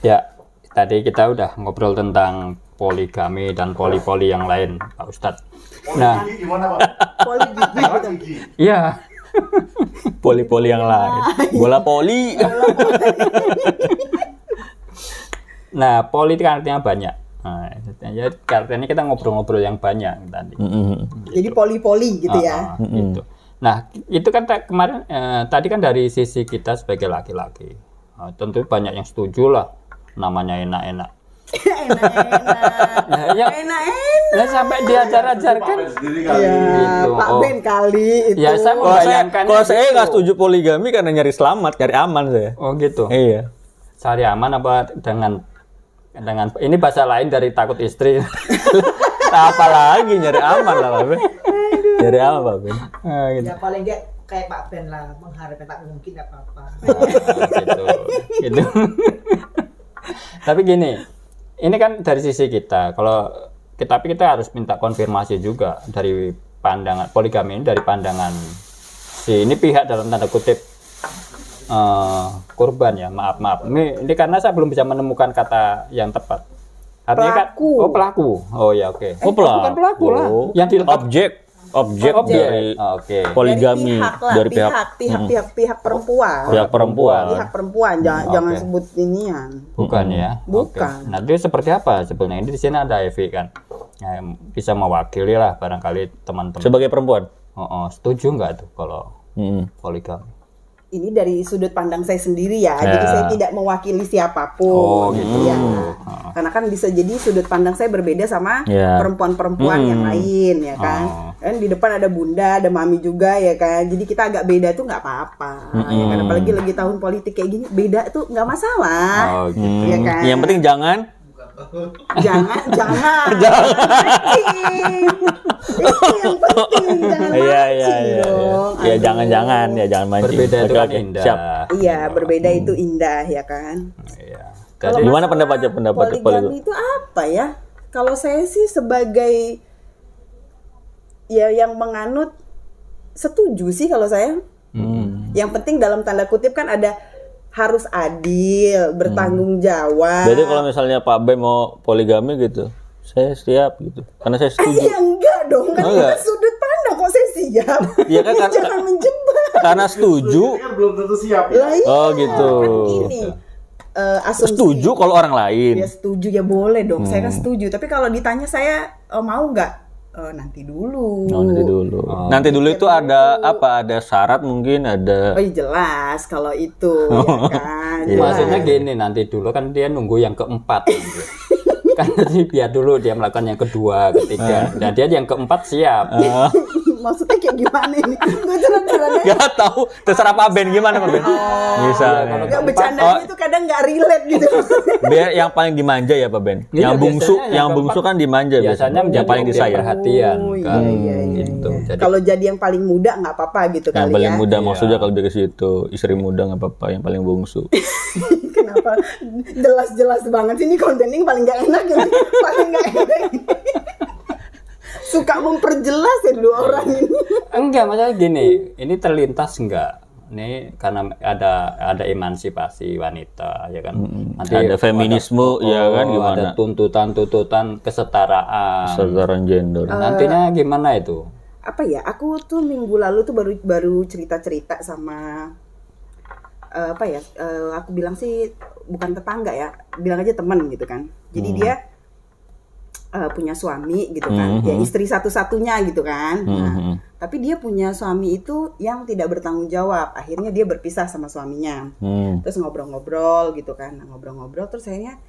Ya, tadi kita udah ngobrol tentang poligami dan poli-poli yang lain, Pak Ustadz. Nah, gimana Pak? Poli gigi gitu. iya. Poli-poli yang lain. Bola poli. Nah, poli itu kan artinya banyak. Nah, jadi artinya kita ngobrol-ngobrol yang banyak tadi. Jadi poli-poli gitu ya. Gitu. Nah, itu kan kemarin tadi kan dari sisi kita sebagai laki-laki. Tentu banyak yang setuju lah, namanya enak-enak. Nah, sampai diajar-ajarkan. Iya, Gitu. Pak Ben kali itu. Ya, saya membayangkan. Kalau saya nggak setuju poligami karena nyari selamat, nyari aman saya. Oh gitu. Iya. Cari aman apa dengan ini bahasa lain dari takut istri. Apa lagi nyari aman lah, Pak Ben. Nyari aman, Pak Ben. Gitu. Ya paling enggak kayak Pak Ben lah, mengharapkan tak mungkin apa-apa. Gitu. Tapi gini, ini kan dari sisi kita. Tapi kita harus minta konfirmasi juga dari pandangan poligami ini, dari pandangan ini pihak dalam tanda kutip korban ya, maaf. Ini karena saya belum bisa menemukan kata yang tepat. Artinya Pelaku. Kan, pelaku. Oh ya, oke. Oh, pelaku. Bukan pelaku lah. Yang dilepas Objek dari Oke. poligami dari dari pihak perempuan. Pihak perempuan. Pihak perempuan, jangan sebut inian. Bukan ya. Bukan. Oke. Nah, dia seperti apa sebenarnya? Ini di sini ada Evi kan. Ya, bisa mewakili lah barangkali teman-teman. Sebagai perempuan. Setuju nggak tuh kalau poligami? Ini dari sudut pandang saya sendiri ya, jadi saya tidak mewakili Oh, siapapun. gitu. Ya. Karena kan bisa jadi sudut pandang saya berbeda sama Ya. perempuan-perempuan yang lain ya kan. Kan di depan ada bunda, ada mami juga ya kan. Jadi kita agak beda tuh nggak apa-apa. Ya kan? Apalagi lagi tahun politik kayak gini, beda tuh nggak masalah. Oh, gitu. Ya kan. Yang penting jangan Jangan mancing. Itu yang penting, jangan mancing dong. Ya Aduh. jangan mancing. Berbeda itu kan Oke, indah. siap. Iya, berbeda itu indah ya kan. Iya. Kalau Jadi Gimana masalah pendapat poligami itu apa ya? Kalau saya sih sebagai ya yang menganut setuju sih kalau saya. Yang penting dalam tanda kutip kan ada harus adil, bertanggung jawab. Berarti kalau misalnya Pak B mau poligami gitu, saya siap gitu. Karena saya setuju. Ya enggak dong, kan Oh, itu enggak. sudut pandang kok saya siap. Iya kan, Jangan menjebak. Karena setuju. Kan belum tentu siap ya. Lah iya, Oh, gitu. kan gini. Asumsi. Setuju kalau orang lain. Ya setuju ya boleh dong, saya kan setuju. Tapi kalau ditanya saya mau nggak? Nanti dulu. Oh, nanti dulu. Nanti dulu itu ada apa? Ada syarat mungkin ada. Oh iya jelas kalau itu ya kan. Jelas. maksudnya gini, nanti dulu kan dia nunggu yang keempat. Kan nanti biar dulu dia melakukan yang kedua, ketiga. Dan dia yang keempat siap. Maksudnya kayak gimana ini? Gue curhat-curhatnya Gak tahu. Terserah Pak Ben gimana Pak Ben. Misalnya. nggak bercandanya itu kadang nggak relate gitu. Biar yang paling dimanja ya Pak Ben. Iya, Yang bungsu, biasanya yang yang bungsu kan dimanja Biasanya biasanya. Yang paling objek disayang. perhatian Oh, kan. iya. Gitu. Jadi Kalau jadi yang paling muda nggak apa-apa gitu Yang kali paling ya. muda maksudnya kalau dari situ istri muda nggak apa-apa, yang paling bungsu. Kenapa jelas-jelas banget sih ini konten ini paling nggak enak ya. Paling nggak enak. Suka memperjelas ya dua orang ini. enggak, masalah gini, ini terlintas enggak? Ini karena ada emansipasi wanita ya kan. Nanti Ada feminisme, ya kan, gimana? Ada tuntutan kesetaraan. Kesetaraan gender. Nantinya gimana itu? Apa ya? Aku tuh minggu lalu tuh baru cerita-cerita sama apa ya? Aku bilang sih bukan tetangga ya, bilang aja teman gitu kan. Jadi dia punya suami gitu kan, ya istri satu-satunya gitu kan. Nah, tapi dia punya suami itu yang tidak bertanggung jawab. Akhirnya dia berpisah sama suaminya. Terus ngobrol-ngobrol gitu kan, ngobrol-ngobrol terus akhirnya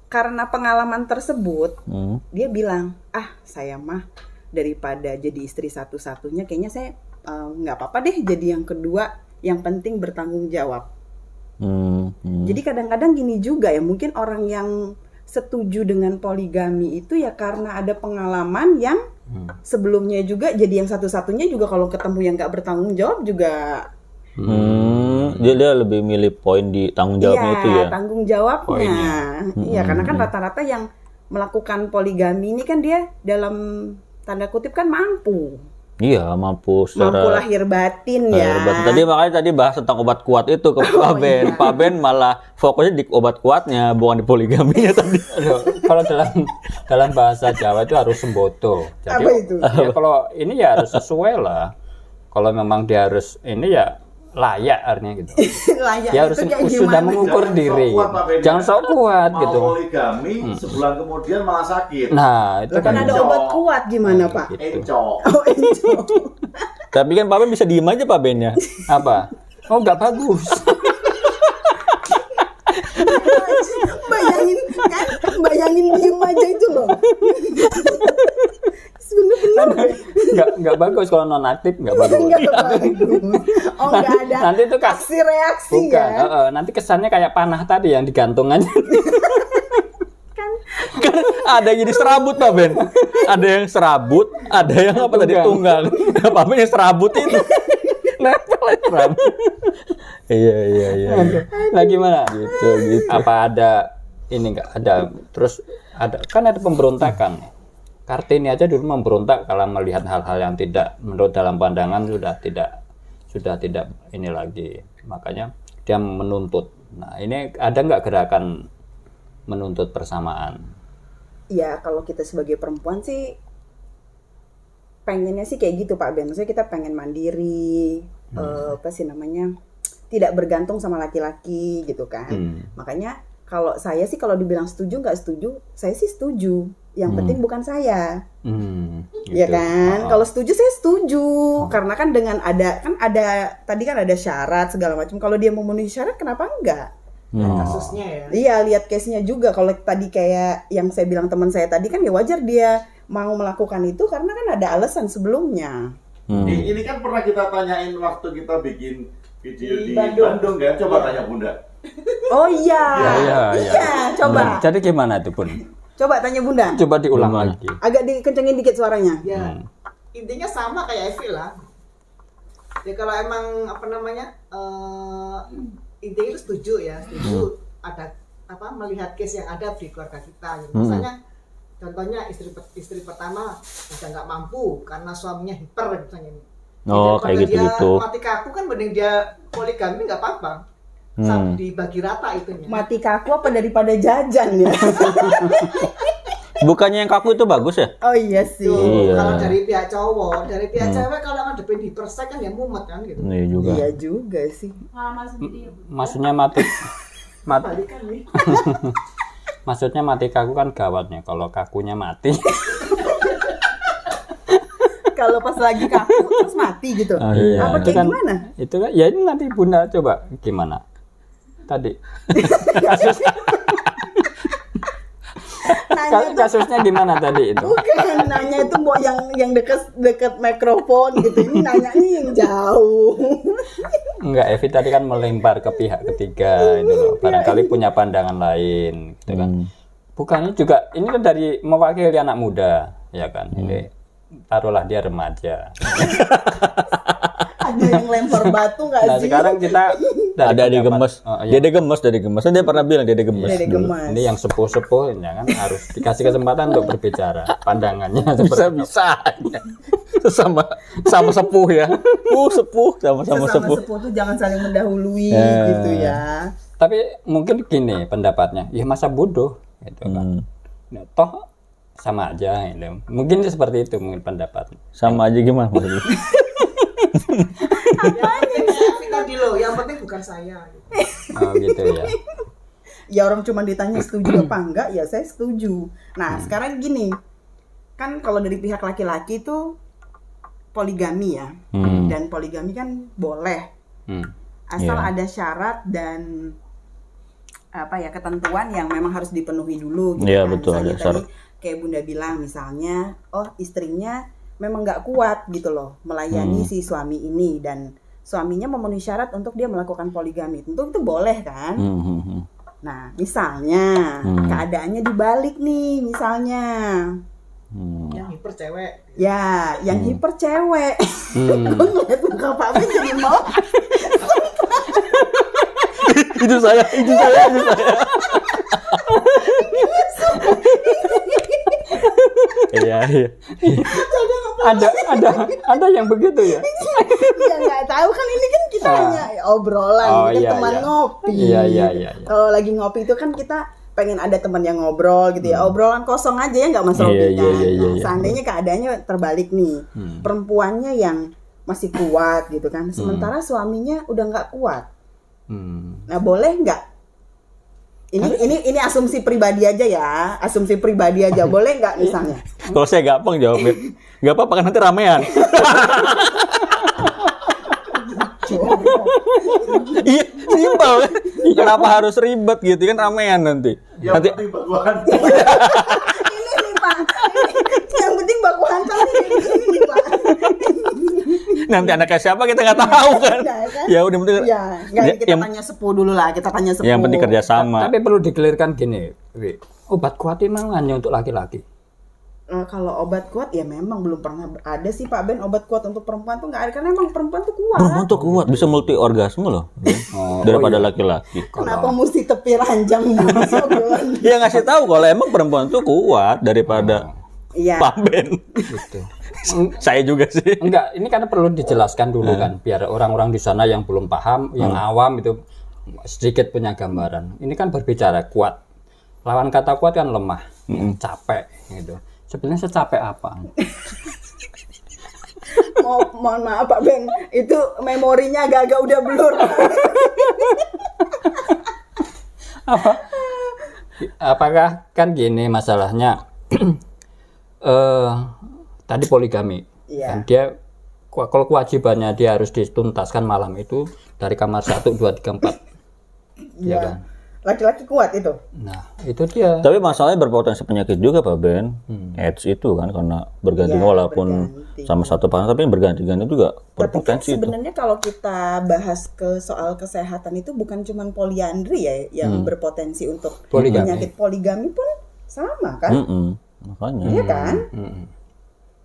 karena pengalaman tersebut dia bilang, saya mah daripada jadi istri satu-satunya, kayaknya saya nggak apa-apa deh jadi yang kedua. Yang penting bertanggung jawab. Jadi kadang-kadang gini juga ya, mungkin orang yang setuju dengan poligami itu ya karena ada pengalaman yang sebelumnya juga jadi yang satu-satunya juga kalau ketemu yang nggak bertanggung jawab juga. Dia lebih milih poin di tanggung jawabnya itu ya. Tanggung jawabnya. Iya, karena kan rata-rata yang melakukan poligami ini kan dia dalam tanda kutip kan mampu. Iya, mampu mampu secara lahir batin lahir ya. batin. Tadi makanya tadi bahas tentang obat kuat itu ke Pak Ben. iya. Pak Ben malah fokusnya di obat kuatnya, bukan di poligaminya tadi. Aduh, kalau dalam bahasa Jawa itu harus sembodo. Jadi Apa itu? ya kalau ini ya harus sesuai lah. Kalau memang dia harus ini ya layak artinya gitu. Layak Dia itu harus kayak sudah gimana? mengukur Jangan diri. sok kuat, Pak Ben. Jangan sok kuat Mau gitu. poligami, sebulan kemudian malah sakit. Nah, itu Kan kan ada obat kuat gimana Pak? gitu. Encok. Oh enco. Tapi kan Pak Ben bisa diem aja Pak Ben ya. Apa? Oh, nggak bagus. Bayangin kan, bayangin diem aja itu loh. Bener-bener Nggak bagus kalau non aktif nggak bagus. nggak bagus. Oh nggak ada Nanti itu aksi reaksi Bukan, ya. nanti kesannya kayak panah tadi yang digantung aja. Kan ada yang jadi serabut Pak Ben. Ada yang serabut, ada yang apa tadi tunggang. Pak Ben yang serabut itu. Level serabut. Iya. Nah gimana? Gitu. Apa ada ini nggak ada? Terus ada kan ada pemberontakan. Kartini aja dulu memberontak kalau melihat hal-hal yang tidak menurut dalam pandangan sudah tidak ini lagi. Makanya dia menuntut. Nah ini ada nggak gerakan menuntut persamaan? Ya kalau kita sebagai perempuan sih pengennya sih kayak gitu Pak Ben. Maksudnya kita pengen mandiri, apa sih namanya, tidak bergantung sama laki-laki gitu kan. Makanya kalau saya sih kalau dibilang setuju nggak setuju, saya sih setuju. Yang penting bukan saya, ya Gitu. kan? Kalau setuju saya setuju, karena kan dengan ada tadi kan ada syarat segala macam. Kalau dia memenuhi syarat, kenapa enggak? Kasusnya ya. Iya, lihat case-nya juga. Kalau tadi kayak yang saya bilang teman saya tadi kan ya wajar dia mau melakukan itu karena kan ada alasan sebelumnya. Ini kan pernah kita tanyain waktu kita bikin video Di di Bandung. kan? Coba tanya Bunda. Oh iya, Iya. coba, Jadi gimana itu pun? coba tanya Bunda. Coba diulang lagi. Agak dikencengin dikit suaranya. Ya, intinya sama kayak Evi lah. Ya kalau emang apa namanya, intinya itu setuju ya, setuju ada apa melihat case yang ada di keluarga kita. Gitu. Misalnya, contohnya istri pertama udah nggak mampu karena suaminya hiper misalnya. Oh, Daripada kayak gitu-gitu. Dia mati kaku kan mending dia poligami nggak apa-apa. Dibagi rata itunya. Mati kaku apa daripada jajan ya? Bukannya yang kaku itu bagus ya? Oh iya sih. Tuh, Iya. kalau dari pihak cowok, dari pihak cewek kalau ngadepin hipersek kan ya mumet kan gitu. Iya juga. Iya juga sih. Maksudnya mati Balikan nih. maksudnya mati kaku kan gawatnya. Kalau kakunya mati. Kalau pas lagi kaku terus mati gitu. Iya, Apa itu kayak kan- gimana? Itu kan ya ini nanti Bunda coba gimana? Tadi Nanya tuh kasusnya gimana tadi itu? bukan nanya itu mau yang dekat mikrofon gitu. Ini nanyanya yang jauh. Enggak, Evi tadi kan melempar ke pihak ketiga itu loh. Barangkali punya pandangan lain gitu kan. Bukannya juga ini kan dari mewakili anak muda, ya kan? Ini taruhlah dia remaja. Ada yang lempar batu nggak Nah, sih? sekarang kita dari Ada di pendapat- gemes. Oh, iya. Dia gemes. Dia pernah bilang dia gemes. Dede dulu. gemas. Ini yang sepuh-sepuh ya kan harus dikasih kesempatan untuk berbicara. Pandangannya seperti Bisa aja. Sama sepuh ya. Sepuh sama-sama Sesama sepuh. sepuh tuh jangan saling mendahului Ya. gitu ya. Tapi mungkin gini pendapatnya, ya masa bodoh gitu kan. Nah, toh sama aja gitu. Mungkin seperti itu mungkin pendapat. Sama aja gimana maksudnya? Yang penting Evi tadi loh, yang penting bukan saya. Gitu. Oh gitu ya. Ya orang cuma ditanya setuju apa enggak, ya saya setuju. Nah sekarang gini, kan kalau dari pihak laki-laki itu poligami ya, dan poligami kan boleh, asal Iya. ada syarat dan apa ya ketentuan yang memang harus dipenuhi dulu. Gitu Iya, kan. betul, Misalnya ada syarat. tadi kayak Bunda bilang misalnya, oh istrinya memang nggak kuat gitu loh melayani si suami ini dan suaminya memenuhi syarat untuk dia melakukan poligami, tentu itu boleh kan? Nah, misalnya keadaannya dibalik nih, misalnya Yang hiper cewek. ya, yang hiper cewek. Gue ngeliat muka Pak Ben jadi mau. Itu saya. Iya. Jadi apa ada yang begitu ya. Ya nggak tahu kan, ini kan kita hanya obrolan, Oh, kita iya, teman iya. ngopi. Iya. Kalau lagi ngopi itu kan kita pengen ada teman yang ngobrol gitu ya, obrolan kosong aja ya, nggak Mas Robi Iya, kan. iya. Nah, seandainya keadaannya terbalik nih, perempuannya yang masih kuat gitu kan, sementara suaminya udah nggak kuat. Nah, boleh nggak? Ini asumsi pribadi aja ya, asumsi pribadi aja, boleh nggak misalnya? Kalau saya gampang jawabnya. Gak apa-apa kan nanti ramean. Iya, simpel kan. Kenapa harus ribet gitu kan, ramean nanti. Yang Nanti penting baguhan. Ini nih Pak, yang penting baku hantam ini Pak. nanti anaknya siapa kita nggak tahu kan. Iya, kan? Ya udah penting. Ya, nggak, kita yang, tanya sepuh dulu lah, kita tanya sepuh. yang penting kerjasama. Tapi perlu dikelirkan gini, Wi. Obat kuat memang hanya untuk laki-laki. Kalau obat kuat ya memang belum pernah ada sih Pak Ben, obat kuat untuk perempuan tuh nggak ada, karena emang perempuan tuh kuat. Perempuan tuh kuat, bisa multi orgasme loh. Daripada laki-laki. Kenapa mesti tepi ranjang sih obrolan? Ya ngasih tahu kalau emang perempuan tuh kuat daripada Iya. Pak Ben. Gitu. Saya juga sih. Enggak, ini kan perlu dijelaskan dulu kan, biar orang-orang di sana yang belum paham, yang awam itu sedikit punya gambaran. Ini kan berbicara kuat. Lawan kata kuat kan lemah, capek gitu. Sebenarnya secapek apa? Mohon maaf Pak Ben, itu memorinya agak-agak udah blur. Apakah kan gini masalahnya? Tadi poligami. Iya. Kan dia kalau kewajibannya dia harus dituntaskan malam itu dari kamar 1, 2, 3, 4. Ya kan? Laki-laki kuat itu. Nah, itu dia. Tapi masalahnya berpotensi penyakit juga Pak Ben. AIDS itu kan karena berganti Ya, walaupun berganti. sama satu pasangan tapi berganti-ganti juga Tapi kan berpotensi itu. sebenarnya kalau kita bahas ke soal kesehatan itu bukan cuma poliandri ya yang berpotensi untuk Poligami. penyakit poligami pun sama kan? Makanya. Iya kan?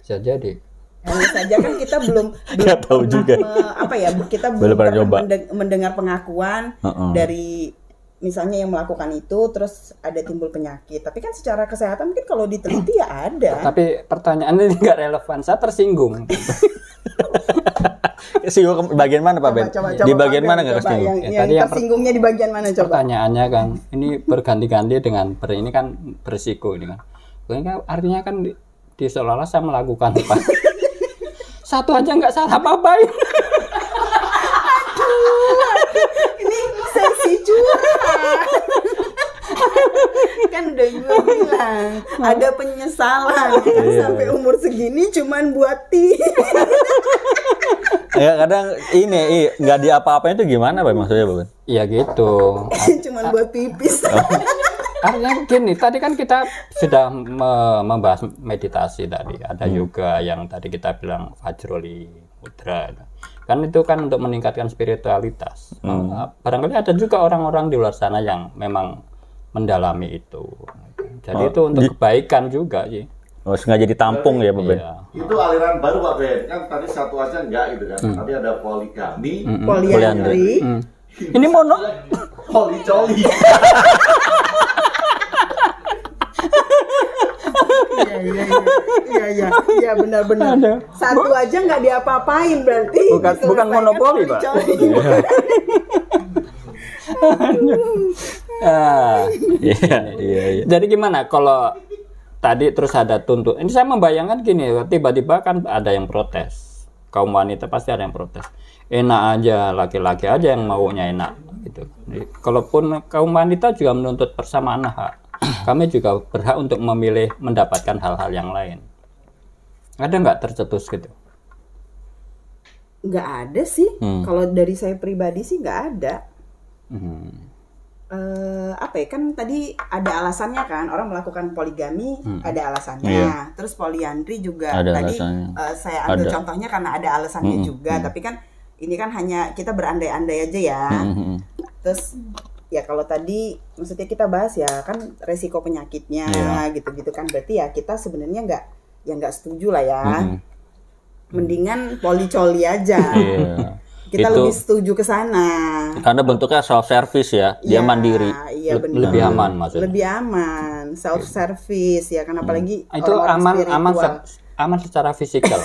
Bisa jadi. Hanya saja kan kita belum Nggak tahu pernah juga. kita Belum belum pernah pernah coba. mendengar pengakuan dari misalnya yang melakukan itu terus ada timbul penyakit. Tapi kan secara kesehatan mungkin kalau diteliti ya ada. Tapi pertanyaannya nggak relevan. Saya tersinggung. Singgung bagian mana Pak Ben? Di bagian mana nggak kesinggung? Yang, Ya, tadi yang tersinggungnya di bagian mana coba? Pertanyaannya kan, ini berganti-ganti dengan ini kan berisiko ini kan. Ini kan artinya kan di seolah-olah saya melakukan apa? Satu aja nggak salah apa-apain. Ini sesi curhat. Kan udah gue bilang ada penyesalan kan sampai umur segini cuman buat Ya kadang ini nggak diapa-apain itu gimana Pak maksudnya Pak Ben? Iya gitu. cuman buat pipis. Artinya gini, tadi kan kita sudah membahas meditasi tadi. Ada yoga yang tadi kita bilang Vajroli Mudra. Kan itu kan untuk meningkatkan spiritualitas. Barangkali ada juga orang-orang di luar sana yang memang mendalami itu. Jadi itu untuk kebaikan juga sih. Oh, sengaja ditampung ya Pak Ben? Iya. Itu aliran baru Pak Ben. Kan tadi satu aja enggak gitu kan. Tadi ada poligami, Poliandri. Ini mono. policoli. Iya benar-benar. Satu aja nggak diapa-apain berarti. Bukan diselesaikan monopoli, Pak. policoli. Iya. Jadi gimana kalau tadi terus ada tuntut? Ini saya membayangkan gini, tiba-tiba kan ada yang protes. Kaum wanita pasti ada yang protes. Enak aja, laki-laki aja yang maunya enak gitu. Jadi, kalaupun kaum wanita juga menuntut persamaan hak, kami juga berhak untuk memilih mendapatkan hal-hal yang lain. Ada nggak tercetus gitu? Nggak ada sih. Kalau dari saya pribadi sih nggak ada. Apa ya, kan tadi ada alasannya kan, orang melakukan poligami ada alasannya. Iya. Terus poliandri juga Ada tadi alasannya. saya ambil Ada. contohnya karena ada alasannya juga. Tapi kan ini kan hanya kita berandai-andai aja ya. Terus ya kalau tadi maksudnya kita bahas ya kan resiko penyakitnya gitu-gitu kan, berarti ya kita sebenarnya nggak setuju lah ya. Mendingan policoli aja. Iya. Kita Itu- lebih setuju ke sana. Karena bentuknya self service ya, dia Ya, mandiri. Iya benar. Lebih aman maksudnya. Lebih aman, self service ya kan, apalagi Itu orang-orang aman spiritual. aman secara fisikal.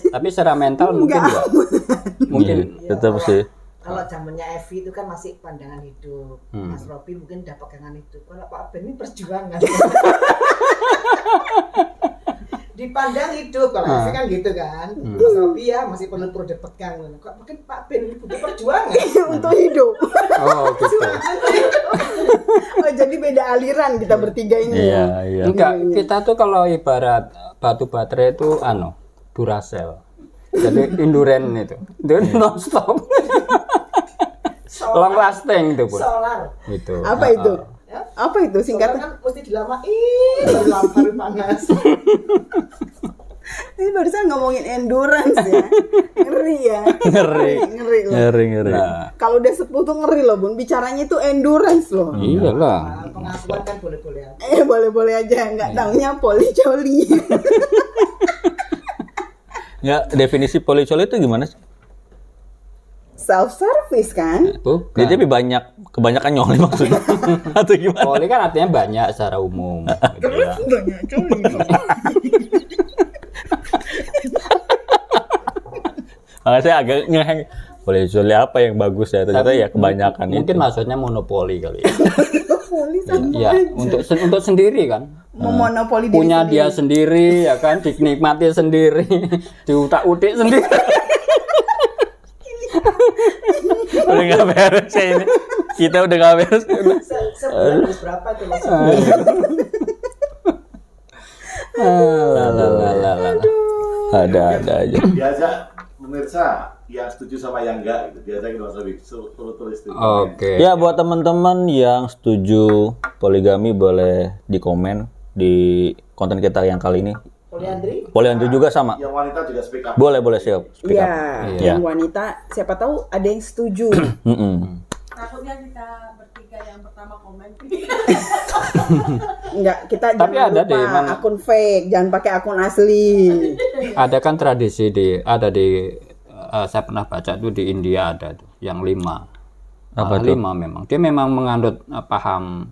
Tapi secara mental mungkin enggak. Mungkin Iya, tetap sih. Kalau zamannya Evi itu kan masih pandangan hidup. Mas Robi mungkin udah pegangan hidup. Kalau Pak Ben ini perjuangan. Dipandang hidup, kalau Evi kan gitu kan. Mas Robi ya masih perlu dipegang. Kok mungkin Pak Ben ini butuh perjuangan. Untuk hidup. oh gitu. Oh, jadi beda aliran kita bertiga ini. Iya, iya. Enggak, kita tuh kalau ibarat batu baterai itu Duracell. Jadi enduren itu. Dia non stop. Long lasting itu, Pur. Solar. Gitu. Apa itu? Ya. Apa itu Solar singkatnya? kan mesti dilamain, dilampar panas. Ini barusan ngomongin endurance ya. Ngeri ya. Ngeri. Ngeri loh. Ngeri. Nah, Kalau udah sepuh tuh ngeri loh, Bun. Bicaranya itu endurance loh. iyalah. Pengakuan kan boleh-boleh aja. Boleh-boleh aja. Nggak taunya poli-coli. Ya, definisi policol itu gimana sih? Self-service kan? Bukan. Jadi lebih kebanyakan nyoli maksudnya. Atau gimana? Poli kan artinya banyak secara umum. Gitu ya. Banyak coli. Makanya saya agak ngeheng. Policol apa yang bagus ya? Ternyata ya kebanyakan Mungkin itu. maksudnya monopoli kali ya. Poli sama Ya, untuk sendiri kan. memonopoli diri Punya sendiri. dia sendiri ya kan, dinikmati sendiri, diutak-utik sendiri. Udah nggak beres ya ini. Kita udah nggak beres. Sebulan harus berapa tuh Mas? Ada aja. Diajak pemirsa yang setuju sama yang enggak gitu. Diajakin Mas Robi suruh tulis di komen. Oke. Ya buat teman-teman yang setuju poligami boleh di komen di konten kita yang kali ini. Poliandri? Poliandri juga sama. Yang wanita juga speak up. Boleh siap. Speak up. Iya, yang wanita siapa tahu ada yang setuju. Mm-mm. Takutnya kita bertiga yang pertama komen. Enggak, kita Tapi jangan ada lupa deh, emang. akun fake, jangan pakai akun asli. Ada kan tradisi saya pernah baca tuh di India ada tuh yang 5. Apa tuh? 5 memang. Dia memang menganut paham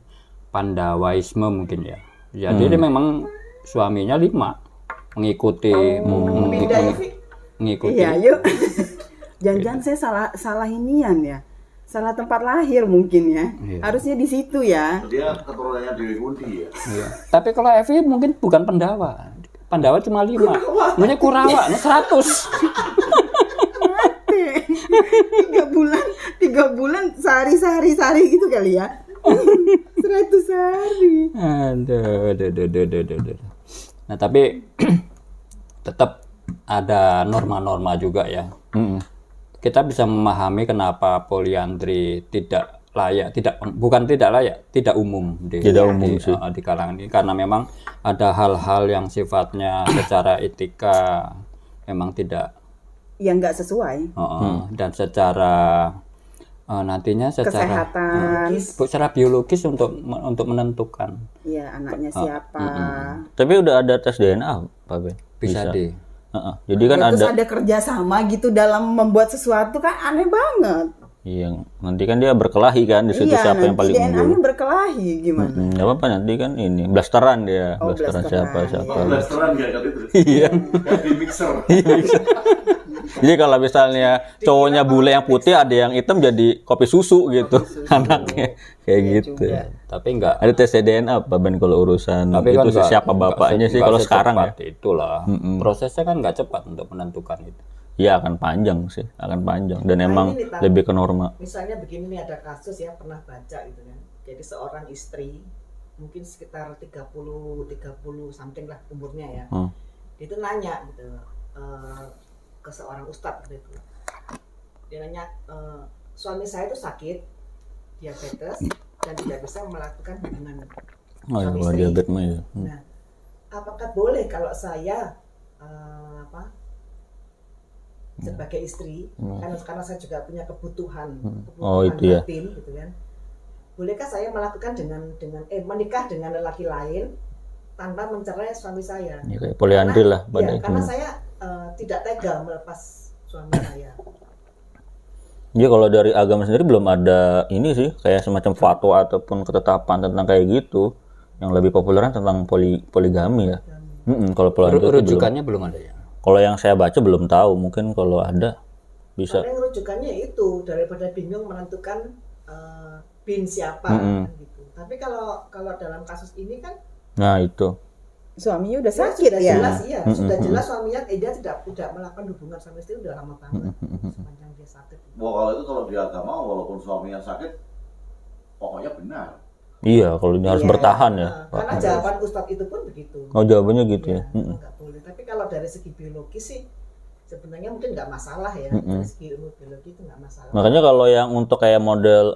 Pandawaisme mungkin ya. Jadi dia memang suaminya 5 mengikuti Pindah Evi? mengikuti. Iya, yuk. Jangan-jangan saya salah inian ya. Salah tempat lahir mungkin ya. Iya. Harusnya di situ ya. Dia keturunannya Dewi Kunti ya. Iya. Tapi kalau Evi mungkin bukan Pandawa. Pandawa cuma 5. Namanya Kurawa, 100. 3 bulan sehari gitu kali ya. 100 hari. Aduh. Nah, tapi tetap ada norma-norma juga ya. Mm-mm. Kita bisa memahami kenapa poliandri tidak umum di kalangan ini, karena memang ada hal-hal yang sifatnya secara etika memang tidak Yang nggak sesuai. dan secara nantinya secara Kesehatan. biologis untuk menentukan Iya, anaknya siapa. Tapi udah ada tes DNA, Pak Ben? bisa di Jadi kan Terus ada. ada kerjasama gitu dalam membuat sesuatu kan aneh banget. Iya, nanti kan dia berkelahi kan di situ siapa yang paling DNA-nya unggul. berkelahi gimana? Nggak apa-apa nanti kan ini blasteran dia, Oh, blasteran blasteran. siapa. Blasteran nggak kali itu? Iya. Kayak di mixer. Jadi kalau misalnya cowoknya bule yang putih, ada yang hitam jadi kopi susu gitu anaknya kayak gitu. tapi enggak Ada tes DNA Pak Ben kalau urusan tapi itu sih enggak- siapa bapaknya sih enggak kalau sekarang ya. secepat itulah prosesnya kan nggak cepat untuk menentukan itu. Iya akan panjang sih, akan panjang dan emang ini, Pak. lebih ke norma. Misalnya begini nih, ada kasus ya pernah baca gitu kan. Jadi seorang istri mungkin sekitar 30 something lah umurnya ya. Dia itu nanya gitu ke seorang ustadz gitu. Dia nanya, suami saya itu sakit diabetes dan tidak bisa melakukan hubungan Oh ya suami kalau istri. diabetes mah ya. Nah, apakah boleh kalau saya sebagai istri, karena saya juga punya kebutuhan Oh, itu ya. batin, gitu kan? Bolehkah saya melakukan menikah dengan lelaki lain tanpa mencerai suami saya? Ya kayak poliandri lah pada Ya, itu. karena saya tidak tega melepas suami saya. Ya kalau dari agama sendiri belum ada ini sih kayak semacam fatwa ataupun ketetapan tentang kayak gitu. Yang lebih populer kan tentang poligami ya. Kalau poliandri itu belum. Rujukannya belum ada ya. Kalau yang saya baca belum tahu, mungkin kalau ada bisa. Paling rujukannya itu daripada bingung menentukan bin siapa gitu. Tapi kalau dalam kasus ini kan Nah itu. Suaminya udah dia sakit sudah ya. jelas sudah jelas suaminya dia tidak melakukan hubungan sama istri udah lama banget sepanjang dia sakit. Wah kalau di agama walaupun suaminya sakit, pokoknya benar. Iya, kalau ini harus Iya. bertahan ya. Nah, karena jawaban Ustadz itu pun begitu. Oh jawabannya gitu ya. Nggak boleh. Tapi kalau dari segi biologis sih sebenarnya mungkin nggak masalah ya. Dari segi ilmu biologi itu nggak masalah. Makanya kalau yang untuk kayak model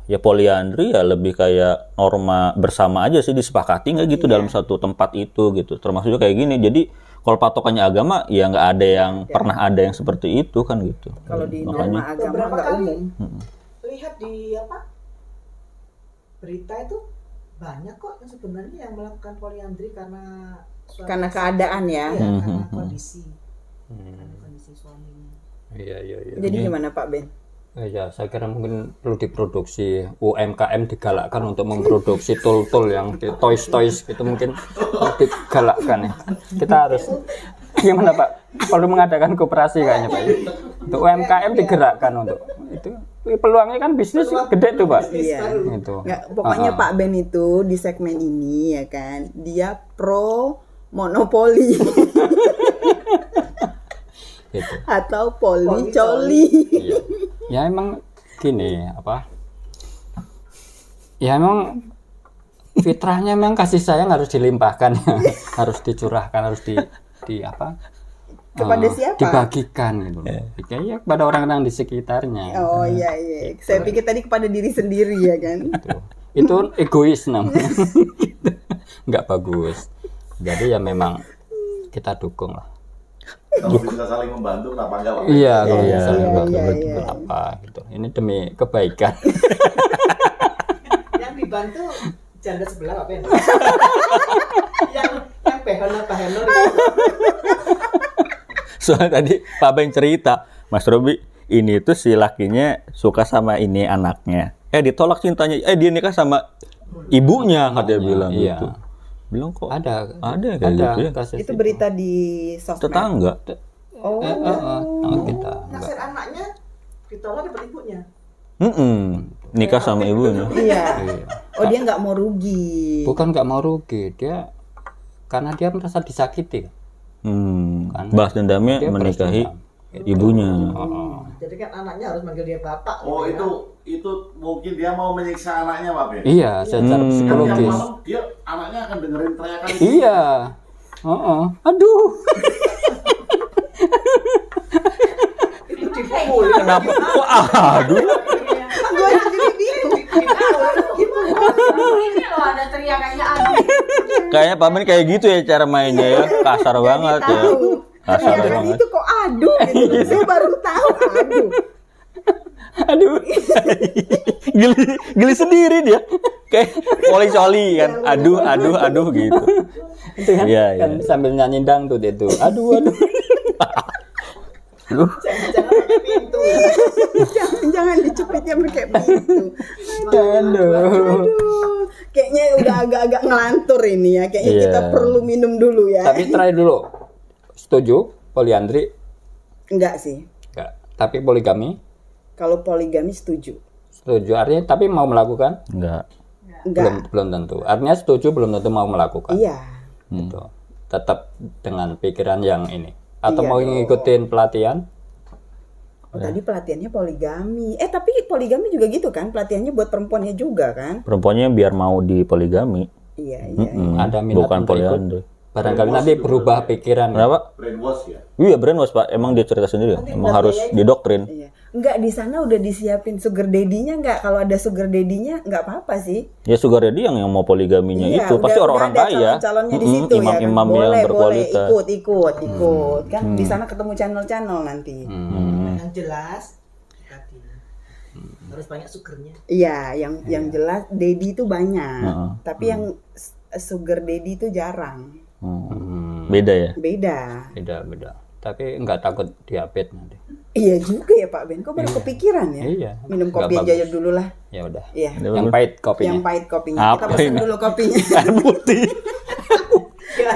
ya poliandri ya lebih kayak norma bersama aja sih, disepakati nggak gitu dalam satu tempat itu gitu. Termasuk juga kayak gini. Jadi kalau patokannya agama ya nggak ada yang pernah ada yang seperti itu kan gitu. Kalau di Makanya norma agama beberapa nggak kali umum. lihat di berita itu banyak kok yang sebenarnya yang melakukan poliandri karena Karena keadaan ya. Iya, karena kondisi suaminya. Iya. Jadi gimana Pak Ben? Ya, saya kira mungkin perlu diproduksi UMKM digalakkan untuk memproduksi tool-tool yang toys gitu mungkin perlu digalakkan ya. Kita harus gimana Pak? Perlu mengadakan koperasi kayaknya Pak. Untuk UMKM digerakkan untuk itu. Peluangnya kan bisnis gede tuh Pak. Iya. Itu. Nggak, pokoknya Pak Ben itu di segmen ini ya kan, dia pro monopoli Gitu. atau poli-coli. Iya. Ya emang gini apa? Ya emang fitrahnya memang kasih sayang harus dilimpahkan ya. Harus dicurahkan, harus di apa? Kepada siapa? Dibagikan gitu loh. Ya kepada orang-orang di sekitarnya. Oh iya. Saya pikir tadi kepada diri sendiri ya kan. Itu egois namanya. Nggak bagus. Jadi ya memang kita dukung lah. Kalau bisa saling membantu kenapa enggak Pak? Iya, kalau misalnya iya. apa gitu. Ini demi kebaikan. Yang dibantu janda sebelah Pak Ben. yang behona-behona Soalnya tadi Pak Ben cerita, Mas Robi, ini tuh si lakinya suka sama ini anaknya. Ditolak cintanya. Dia nikah sama ibunya katanya bilang Iya. gitu. Bilang kok Ada kayak gitu ya. kasus Itu berita di sosmed. Tetangga. Oh. kita. naksir anaknya ditolak dapat ibunya. Nikah sama ibunya. Iya. Oh dia nggak mau rugi. Bukan nggak mau rugi, dia karena dia merasa disakiti. Balas dendamnya Dia menikahi balas dendam. ibunya. Jadi kan anaknya harus manggil dia bapak. Oh gitu ya. itu mungkin dia mau menyiksa anaknya Pak Ben. Iya, secara Kan tiap psikologis. malam dia anaknya akan dengerin teriakan itu. Iya. Aduh. Itu dipukul. Kenapa? Kok aduh? Gue jadi bingung. Ini loh ada teriakannya aduh. Kayaknya Pak Ben kayak gitu ya cara mainnya ya. Kasar banget ya. Tahu. Kasar Teriakan banget. itu kok aduh gitu. Saya baru tahu aduh. Aduh. Geli sendiri dia. Kayak poli-coli kan. Aduh gitu. Itu kan, Iya. kan sambil nyanyi dangdut itu. Aduh. Jangan pakai pintu. Jangan dicepitnya pakai pintu. Aduh. Kayaknya udah agak-agak ngelantur ini ya. Kayaknya Iya. kita perlu minum dulu ya. Tapi try dulu. Setuju poliandri? Enggak sih. Enggak. Tapi poligami? Kalau poligami setuju. Setuju. Artinya tapi mau melakukan? Enggak. Enggak. Belum tentu. Artinya setuju belum tentu mau melakukan. Iya. Gitu. Tetap dengan pikiran yang ini. Atau Iya mau dong. ngikutin pelatihan? Oh, tadi pelatihannya poligami. Tapi poligami juga gitu kan? Pelatihannya buat perempuannya juga kan? Perempuannya biar mau di poligami. Iya. Ada minat Bukan untuk ikut? poliandri. Barangkali nanti berubah pikiran. Kenapa? Brainwash ya. Iya brainwash Pak. Emang dia cerita sendiri. Emang harus didoktrin. Iya. Enggak, di sana udah disiapin sugar daddy-nya enggak? Kalau ada sugar daddy-nya enggak apa-apa sih. Ya sugar daddy yang mau poligaminya Iya, itu pasti orang-orang udah ada kaya. calon-calonnya di situ ya kan? Imam-imam yang Boleh, berkualitas. ikut. Kan di sana ketemu channel-channel nanti. Yang jelas tadi harus banyak sugernya. Iya, yang jelas daddy itu banyak. Tapi yang sugar daddy itu jarang. Beda ya. Beda. Beda. Tapi nggak takut diabetes nanti. Iya juga ya Pak Ben. Kok baru kepikiran ya? Iya. Minum Nggak kopi bagus. aja dulu lah. Ya udah. Iya. Yang pahit kopinya. Yang pahit kopinya. Kita Apa pesen ini? dulu kopinya. Air putih.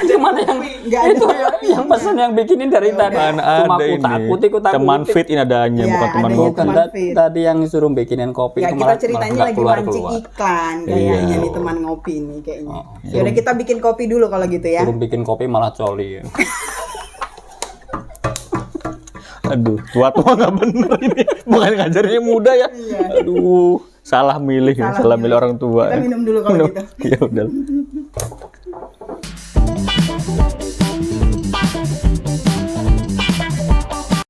Itu mana yang Nggak ada itu kopi. yang pesan yang bikinin dari tadi. Mana Cuma ada ini. kutak-kutik. Teman fit ini adanya, Iya, bukan teman adanya ngopi. Bukan teman fit. tadi yang suruh bikinin kopi Ya itu kita malah ceritanya nggak lagi mancing iklan kayaknya Iya. nih teman ngopi nih kayaknya. Oh, Yaudah kita bikin kopi dulu kalau gitu ya. Suruh bikin kopi malah coli ya. Aduh, tua-tua nggak bener ini. Bukan ngajarin yang muda ya. Aduh, salah milih, salah milih orang tua. Kita minum dulu kalau gitu. Ya udah.